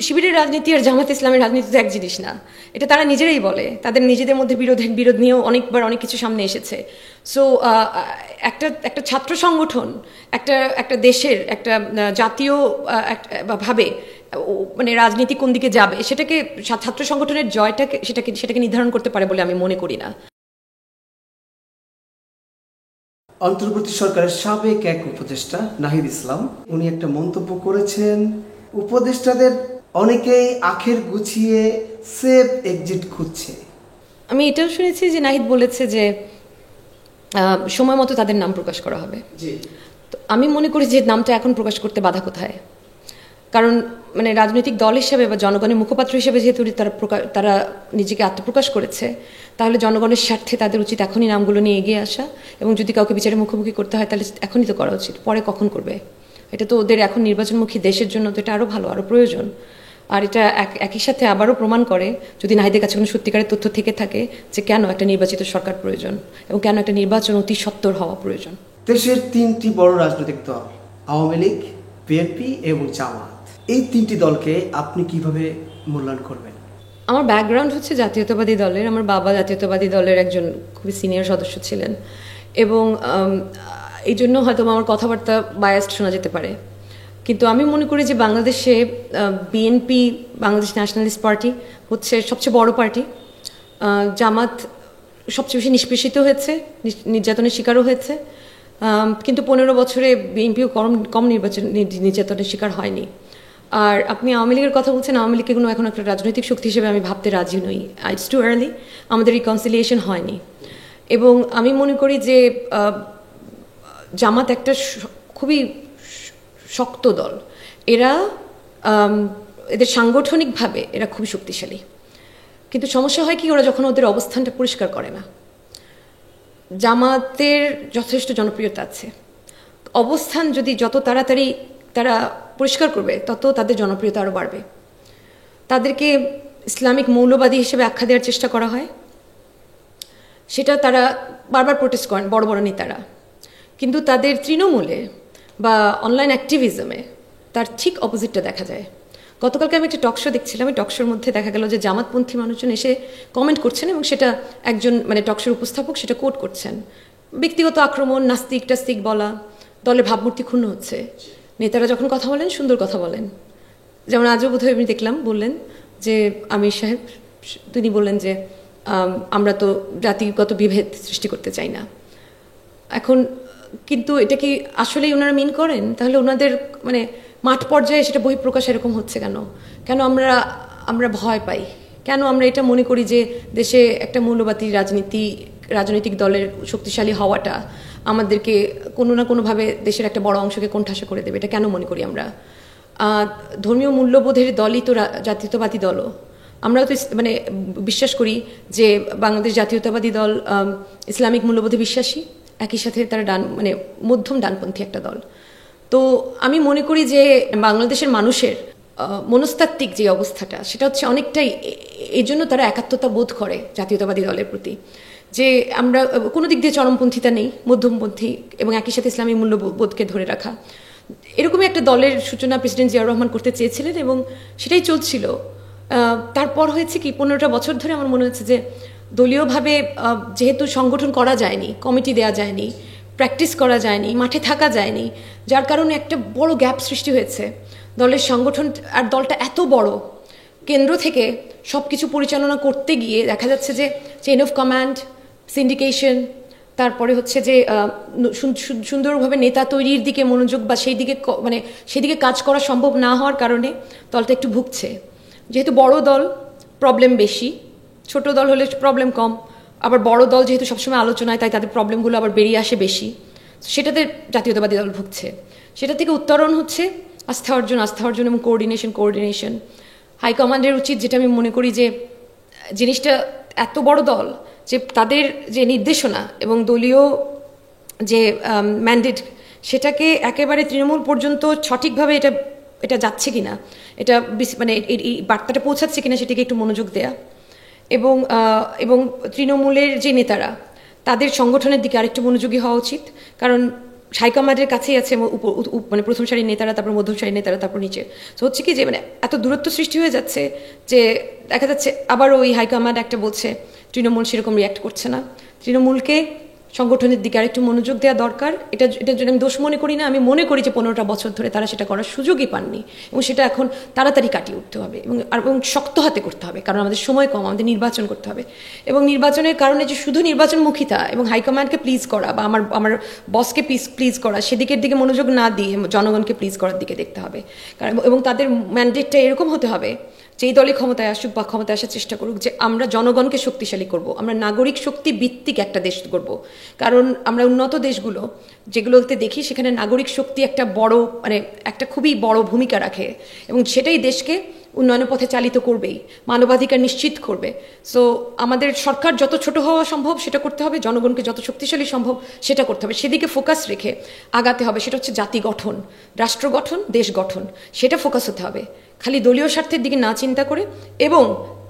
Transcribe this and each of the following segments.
শিবিরের রাজনীতি আর জামাত ইসলামের রাজনীতি তো এক জিনিস না, এটা তারা নিজেরাই বলে। তাদের নিজেদের মধ্যে বিরোধ নিয়েও অনেকবার অনেক কিছু সামনে এসেছে। সো একটা ছাত্র সংগঠন একটা দেশের একটা জাতীয় ভাবে মানে রাজনীতি কোন দিকে যাবে সেটাকে ছাত্র সংগঠনের জয়টাকে সেটাকে নির্ধারণ করতে পারে বলে আমি মনে করি না। অন্তর্বর্তী সরকারের সাবেক এক উপদেষ্টা নাহিদ ইসলাম উনি একটা মন্তব্য করেছেন, উপদেষ্টাদের অনেকেই আখের গুছিয়ে সেফ এক্সিট খুঁজছে। আমি এটাও শুনেছি যে নাহিদ বলেছে যে সময় মতো তাদের নাম প্রকাশ করা হবে। তো আমি মনে করি যে নামটা এখন প্রকাশ করতে বাধা কোথায়, কারণ মানে রাজনৈতিক দল হিসেবে বা জনগণের মুখপাত্র হিসেবে যেহেতু তারা নিজেকে আত্মপ্রকাশ করেছে, তাহলে জনগণের স্বার্থে তাদের উচিত এখনই নামগুলো নিয়ে এগিয়ে আসা, এবং যদি কাউকে বিচারের মুখোমুখি করতে হয় তাহলে এখনই তো করা উচিত, পরে কখন করবে? এটা তো ওদের এখন নির্বাচনমুখী দেশের জন্য তো এটা আরও ভালো, আরও প্রয়োজন। আর এটা একই সাথে আবারও প্রমাণ করে, যদি নাহিদের কাছে কোনো সত্যিকারের তথ্য থেকে থাকে, যে কেন একটা নির্বাচিত সরকার প্রয়োজন এবং কেন একটা নির্বাচন অতি সত্বর হওয়া প্রয়োজন। দেশের তিনটি বড় রাজনৈতিক দল আওয়ামী লীগ, বিএনপি এবং জামাত, এই তিনটি দলকে আপনি কিভাবে মূল্যায়ন করবেন? আমার ব্যাকগ্রাউন্ড হচ্ছে জাতীয়তাবাদী দলের। আমার বাবা জাতীয়তাবাদী দলের একজন খুবই সিনিয়র সদস্য ছিলেন, এবং এই জন্য হয়তো আমার কথাবার্তা বায়াসড শোনা যেতে পারে। কিন্তু আমি মনে করি যে বাংলাদেশে বিএনপি, বাংলাদেশ ন্যাশনালিস্ট পার্টি হচ্ছে সবচেয়ে বড় পার্টি। জামাত সবচেয়ে বেশি নিষ্পেষিত হয়েছে, নির্যাতনের শিকারও হয়েছে, কিন্তু 15 বছরে বিএনপিও কম নির্যাতনের শিকার হয়নি। আর আপনি আওয়ামী লীগের কথা বলছেন, আওয়ামী লীগকে কোনো এখন একটা রাজনৈতিক শক্তি হিসেবে আমি ভাবতে রাজি নই। ইটস টু আর্লি, আমাদের রিকনসিলিয়েশন হয়নি। এবং আমি মনে করি যে জামাত একটা খুবই শক্ত দল, এদের সাংগঠনিকভাবে এরা খুবই শক্তিশালী, কিন্তু সমস্যা হয় কি, ওরা যখন ওদের অবস্থানটা পরিষ্কার করে না। জামাতের যথেষ্ট জনপ্রিয়তা আছে, অবস্থান যদি যত তাড়াতাড়ি তারা পরিষ্কার করবে তত তাদের জনপ্রিয়তা আরও বাড়বে। তাদেরকে ইসলামিক মৌলবাদী হিসেবে আখ্যা দেওয়ার চেষ্টা করা হয়, সেটা তারা বারবার প্রোটেস্ট করেন বড় বড় নেতারা, কিন্তু তাদের তৃণমূলে বা অনলাইন অ্যাক্টিভিজমে তার ঠিক অপোজিটটা দেখা যায়। গতকালকে আমি একটা টকশো দেখছিলাম, এই টকশোর মধ্যে দেখা গেল যে জামাতপন্থী মানুষজন এসে কমেন্ট করছেন, এবং সেটা একজন মানে টকশোর উপস্থাপক সেটা কোট করছেন। ব্যক্তিগত আক্রমণ, নাস্তিক টাস্তিক বলা, দলের ভাবমূর্তি ক্ষুণ্ণ হচ্ছে। নেতারা যখন কথা বলেন সুন্দর কথা বলেন, যেমন আজও বোধহয় আমি দেখলাম বললেন যে আমির সাহেব, তিনি বললেন যে আমরা তো জাতিগত বিভেদ সৃষ্টি করতে চাই না। এখন কিন্তু এটা কি আসলেই ওনারা মিন করেন? তাহলে ওনাদের মানে মাঠ পর্যায়ে সেটা বহিঃপ্রকাশ এরকম হচ্ছে কেন? কেন আমরা ভয় পাই? কেন আমরা এটা মনে করি যে দেশে একটা মৌলবাদী রাজনৈতিক দলের শক্তিশালী হওয়াটা আমাদেরকে কোনো না কোনোভাবে দেশের একটা বড় অংশকে কোণঠাসা করে দেবে? এটা কেন মনে করি আমরা? ধর্মীয় মূল্যবোধের দলই তো জাতীয়তাবাদী দলও। আমরাও তো মানে বিশ্বাস করি যে বাংলাদেশ জাতীয়তাবাদী দল ইসলামিক মূল্যবোধে বিশ্বাসী, একই সাথে তারা মানে মধ্যম ডানপন্থী একটা দল। তো আমি মনে করি যে বাংলাদেশের মানুষের মনস্তাত্ত্বিক যে অবস্থাটা, সেটা হচ্ছে অনেকটাই এই জন্য তারা একাত্মতা বোধ করে জাতীয়তাবাদী দলের প্রতি, যে আমরা কোনো দিক দিয়ে চরমপন্থীতা নেই, মধ্যমপন্থী এবং একই সাথে ইসলামী মূল্যবোধকে ধরে রাখা। এরকমই একটা দলের সূচনা প্রেসিডেন্ট জিয়াউর রহমান করতে চেয়েছিলেন, এবং সেটাই চলছিল। তারপর হয়েছে কি, 15টা বছর ধরে আমার মনে হচ্ছে যে দলীয়ভাবে যেহেতু সংগঠন করা যায়নি, কমিটি দেওয়া যায়নি, প্র্যাকটিস করা যায়নি, মাঠে থাকা যায়নি, যার কারণে একটা বড় গ্যাপ সৃষ্টি হয়েছে দলের সংগঠন। আর দলটা এত বড়, কেন্দ্র থেকে সব কিছু পরিচালনা করতে গিয়ে দেখা যাচ্ছে যে চেইন অফ কমান্ড, সিন্ডিকেশন, তারপরে হচ্ছে যে সুন্দরভাবে নেতা তৈরির দিকে মনোযোগ বা সেদিকে কাজ করা সম্ভব না হওয়ার কারণে দলটা একটু ভুগছে। যেহেতু বড় দল প্রবলেম বেশি, ছোট দল হলে প্রবলেম কম, আবার বড় দল যেহেতু সবসময় আলোচনায়, তাই তাদের প্রবলেমগুলো আবার বেরিয়ে আসে বেশি, সেটাতে জাতীয়তাবাদী দল ভুগছে। সেটা থেকে উত্তরণ হচ্ছে আস্থা অর্জন এবং কোঅর্ডিনেশন। হাইকমান্ডের উচিত, যেটা আমি মনে করি যে জিনিসটা এত বড় দল যে তাদের যে নির্দেশনা এবং দলীয় যে ম্যান্ডেট, সেটাকে একেবারে তৃণমূল পর্যন্ত সঠিকভাবে এটা যাচ্ছে কিনা, এটা মানে এই বার্তাটা পৌঁছাচ্ছে কিনা সেটাকে একটু মনোযোগ দেয়া, এবং তৃণমূলের যে নেতারা তাদের সংগঠনের দিকে আরেকটু মনোযোগী হওয়া উচিত। কারণ হাইকমান্ডের কাছেই আছে, মানে প্রথম সারির নেতারা, তারপর মধ্যম সারির নেতারা, তারপর নিচে। তো হচ্ছে কি যে মানে এত দূরত্ব সৃষ্টি হয়ে যাচ্ছে যে দেখা যাচ্ছে আবার ওই হাইকমান্ড একটা বলছে তৃণমূল সেরকম রিয়াক্ট করছে না। তৃণমূলকে সংগঠনের দিকে আরেকটু মনোযোগ দেওয়া দরকার। এটার জন্য আমি দোষ মনে করি না, আমি মনে করি যে 15টা বছর ধরে তারা সেটা করার সুযোগই পাননি, এবং সেটা এখন তাড়াতাড়ি কাটিয়ে উঠতে হবে এবং শক্ত হাতে করতে হবে, কারণ আমাদের সময় কম, আমাদের নির্বাচন করতে হবে। এবং নির্বাচনের কারণে যে শুধু নির্বাচনমুখিতা এবং হাইকমান্ডকে প্লিজ করা বা আমার বসকে প্লিজ করা, সেদিকের দিকে মনোযোগ না দিয়ে জনগণকে প্লিজ করার দিকে দেখতে হবে। কারণ এবং তাদের ম্যান্ডেটটা এরকম হতে হবে যেই দলই ক্ষমতায় আসুক বা ক্ষমতায় আসার চেষ্টা করুক, যে আমরা জনগণকে শক্তিশালী করব, আমরা নাগরিক শক্তি ভিত্তিক একটা দেশ করব। কারণ আমরা উন্নত দেশগুলো যেগুলোতে দেখি সেখানে নাগরিক শক্তি একটা বড় মানে একটা খুবই বড় ভূমিকা রাখে, এবং সেটাই দেশকে উন্নয়নের পথে চালিত করবেই, মানবাধিকার নিশ্চিত করবে। সো আমাদের সরকার যত ছোট হওয়া সম্ভব সেটা করতে হবে, জনগণকে যত শক্তিশালী সম্ভব সেটা করতে হবে, সেদিকে ফোকাস রেখে আগাতে হবে। সেটা হচ্ছে জাতি গঠন, রাষ্ট্র গঠন, দেশ গঠন, সেটা ফোকাস হতে হবে, খালি দলীয় স্বার্থের দিকে না চিন্তা করে, এবং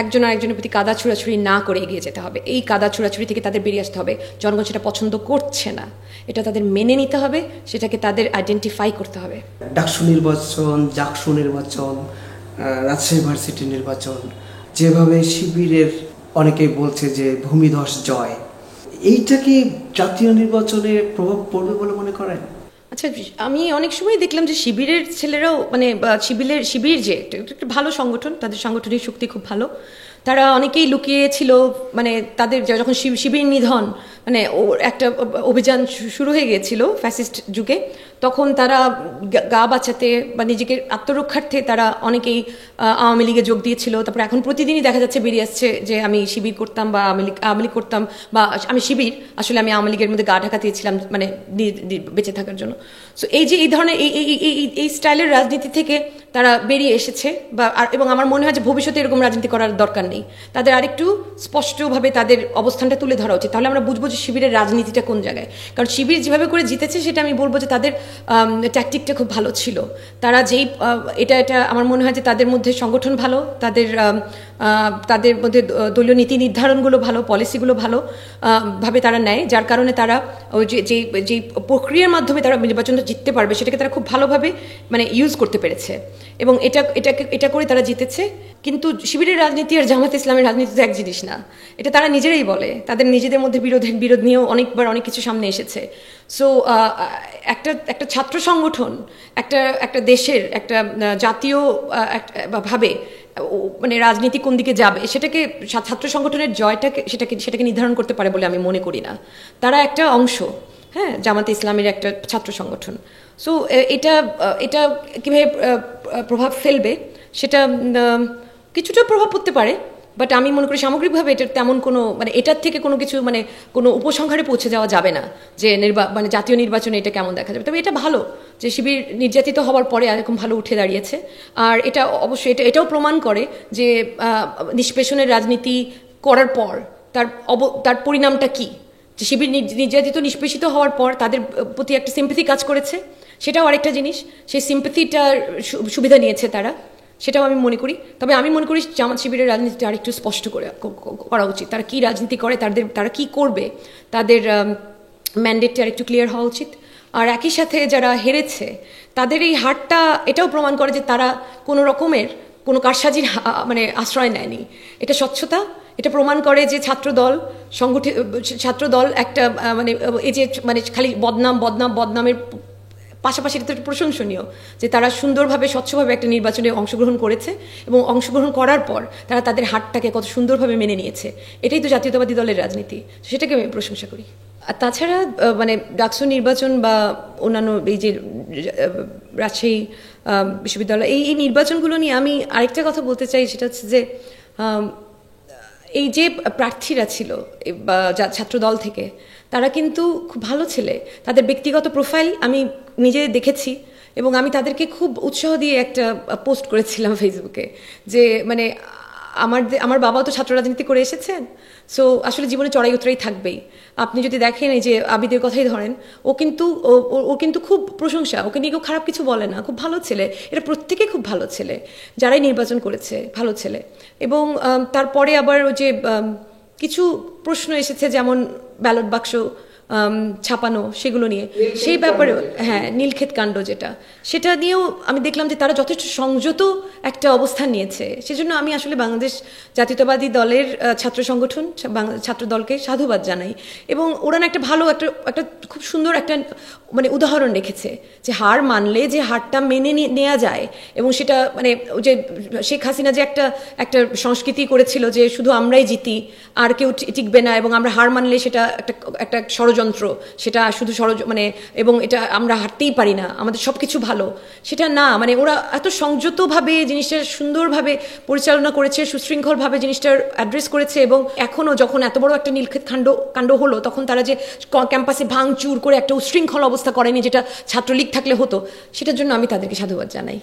একজন আরেকজনের প্রতি কাদা ছুড়াছুড়ি না করে এগিয়ে যেতে হবে। এই কাদা ছুড়াছুড়ি থেকে তাদের বেরিয়ে আসতে হবে। জনগণ সেটা পছন্দ করছে না, এটা তাদের মেনে নিতে হবে, সেটাকে তাদের আইডেন্টিফাই করতে হবে। ডাকসু নির্বাচন, জাকসু নির্বাচন, রাজশাহী ভার্সিটি নির্বাচন, যেভাবে শিবিরের অনেকেই বলছে যে ভূমিধস জয়, এইটা কি জাতীয় নির্বাচনে প্রভাব পড়বে বলে মনে করেন? আচ্ছা, আমি অনেক সময় দেখলাম যে শিবিরের ছেলেরাও মানে শিবির যে একটা ভালো সংগঠন, তাদের সাংগঠনিক শক্তি খুব ভালো, তারা অনেকেই লুকিয়েছিল। মানে তাদের যখন শিবির নিধন মানে একটা অভিযান শুরু হয়ে গিয়েছিল ফ্যাসিস্ট যুগে, তখন তারা গা বাঁচাতে বা নিজেকে আত্মরক্ষার্থে তারা অনেকেই আওয়ামী লীগে যোগ দিয়েছিল। তারপরে এখন প্রতিদিনই দেখা যাচ্ছে বেরিয়ে আসছে যে আমি শিবির করতাম বা আওয়ামী লীগ করতাম, বা আমি শিবির আসলে আমি আওয়ামী লীগের মধ্যে গা ঢাকা দিয়েছিলাম মানে বেঁচে থাকার জন্য। সো এই যে এই ধরনের এই স্টাইলের রাজনীতি থেকে তারা বেরিয়ে এসেছে, বা এবং আমার মনে হয় যে ভবিষ্যতে এরকম রাজনীতি করার দরকার নেই, তাদের আরেকটু স্পষ্টভাবে তাদের অবস্থানটা তুলে ধরা উচিত। তাহলে আমরা বুঝবো যে শিবিরের রাজনীতিটা কোন জায়গায়। কারণ শিবির যেভাবে করে জিতেছে সেটা আমি বলবো যে তাদের ট্যাকটিকটা খুব ভালো ছিল। তারা যেই এটা আমার মনে হয় যে তাদের মধ্যে সংগঠন ভালো, তাদের মধ্যে দলীয় নীতি নির্ধারণগুলো ভালো, পলিসিগুলো ভালো ভাবে তারা নেয়, যার কারণে তারা ওই যে প্রক্রিয়ার মাধ্যমে তারা নির্বাচনটা জিততে পারবে সেটাকে তারা খুব ভালোভাবে মানে ইউজ করতে পেরেছে, এবং এটা করে তারা জিতেছে। কিন্তু শিবিরের রাজনীতি আর জামাত ইসলামের রাজনীতি তো এক জিনিস না, এটা তারা নিজেরাই বলে। তাদের নিজেদের মধ্যে বিরোধ নিয়েও অনেকবার অনেক কিছু সামনে এসেছে। সো একটা ছাত্র সংগঠন একটা দেশের একটা জাতীয় ভাবে মানে রাজনীতি কোন দিকে যাবে সেটাকে ছাত্র সংগঠনের জয়টাকে সেটাকে নির্ধারণ করতে পারে বলে আমি মনে করি না। তারা একটা অংশ, হ্যাঁ, জামাতে ইসলামের একটা ছাত্র সংগঠন। সো এটা কীভাবে প্রভাব ফেলবে সেটা কিছুটা প্রভাব পড়তে পারে, বাট আমি মনে করি সামগ্রিকভাবে এটার তেমন কোনো মানে এটার থেকে কোনো কিছু মানে কোনো উপসংহারে পৌঁছে যাওয়া যাবে না যে মানে জাতীয় নির্বাচনে এটা কেমন দেখা যাবে। তবে এটা ভালো যে শিবির নির্যাতিত হওয়ার পরে এরকম ভালো উঠে দাঁড়িয়েছে, আর এটা অবশ্যই এটাও প্রমাণ করে যে নিষ্পেষণের রাজনীতি করার পর তার পরিণামটা কী, যে শিবির নির্যাতিত নিষ্পেষিত হওয়ার পর তাদের প্রতি একটা সিম্প্যাথি কাজ করেছে, সেটাও আরেকটা জিনিস। সেই সিম্প্যাথিটার সুবিধা নিয়েছে তারা, সেটাও আমি মনে করি। তবে আমি মনে করি জামাত শিবিরের রাজনীতিটা আরেকটু স্পষ্ট করা উচিত। তারা কী রাজনীতি করে, তারা কী করবে, তাদের ম্যান্ডেটটা আরেকটু ক্লিয়ার হওয়া উচিত। আর একই সাথে যারা হেরেছে তাদের এই হারটা এটাও প্রমাণ করে যে তারা কোনো রকমের কোনো কারসাজির মানে আশ্রয় নেয়নি। এটা স্বচ্ছতা, এটা প্রমাণ করে যে ছাত্রদল একটা মানে এই যে মানে খালি বদনামের পাশাপাশি এটা প্রশংসনীয় যে তারা সুন্দরভাবে স্বচ্ছভাবে একটা নির্বাচনে অংশগ্রহণ করেছে, এবং অংশগ্রহণ করার পর তারা তাদের হারটাকে কত সুন্দরভাবে মেনে নিয়েছে। এটাই তো জাতীয়তাবাদী দলের রাজনীতি, সেটাকে আমি প্রশংসা করি। আর তাছাড়া মানে ডাকসু নির্বাচন বা অন্যান্য এই যে রাজশাহী বিশ্ববিদ্যালয় এই নির্বাচনগুলো নিয়ে আমি আরেকটা কথা বলতে চাই, সেটা হচ্ছে যে এই যে প্রার্থীরা ছিল বা ছাত্রদল থেকে, তারা কিন্তু খুব ভালো ছেলে, তাদের ব্যক্তিগত প্রোফাইল আমি নিজে দেখেছি, এবং আমি তাদেরকে খুব উৎসাহ দিয়ে একটা পোস্ট করেছিলাম ফেসবুকে যে মানে আমার বাবাও তো ছাত্র রাজনীতি করে এসেছেন, সো আসলে জীবনে চড়াই উতরাই থাকবেই। আপনি যদি দেখেন এই যে আবিদের কথাই ধরেন, ও কিন্তু খুব প্রশংসা, ওকে নিয়ে কেউ খারাপ কিছু বলে না, খুব ভালো ছেলে। এরা প্রত্যেকে খুব ভালো ছেলে, যারাই নির্বাচন করেছে ভালো ছেলে। এবং তারপরে আবার ওই যে কিছু প্রশ্ন এসেছে, যেমন ব্যালট বাক্স ছাপানো সেগুলো নিয়ে, সেই ব্যাপারে হ্যাঁ নীলক্ষেত কাণ্ড যেটা, সেটা নিয়েও আমি দেখলাম যে তারা যথেষ্ট সংযত একটা অবস্থান নিয়েছে। সেজন্য আমি আসলে বাংলাদেশ জাতীয়তাবাদী দলের ছাত্র সংগঠন ছাত্র দলকে সাধুবাদ জানাই। এবং ওরা না একটা ভালো একটা খুব সুন্দর একটা মানে উদাহরণ রেখেছে যে হার মানলে যে হারটা মেনে নেওয়া যায়। এবং সেটা মানে যে শেখ হাসিনা যে একটা সংস্কৃতি করেছিল যে শুধু আমরাই জিতি আর কেউ টিকবে না, এবং আমরা হার মানলে সেটা একটা ষড়যন্ত্র, সেটা শুধু মানে এবং এটা আমরা হারতেই পারি না, আমাদের সব কিছু ভালো, সেটা না। মানে ওরা এত সংযতভাবে জিনিসটা সুন্দরভাবে পরিচালনা করেছে, সুশৃঙ্খলভাবে জিনিসটার অ্যাড্রেস করেছে। এবং এখনও যখন এত বড় একটা নীলক্ষেত কাণ্ড হলো, তখন তারা যে ক্যাম্পাসে ভাঙচুর করে একটা উশৃঙ্খল অবস্থা করেনি, যেটা ছাত্রলীগ থাকলে হতো, সেটার জন্য আমি তাদেরকে সাধুবাদ জানাই।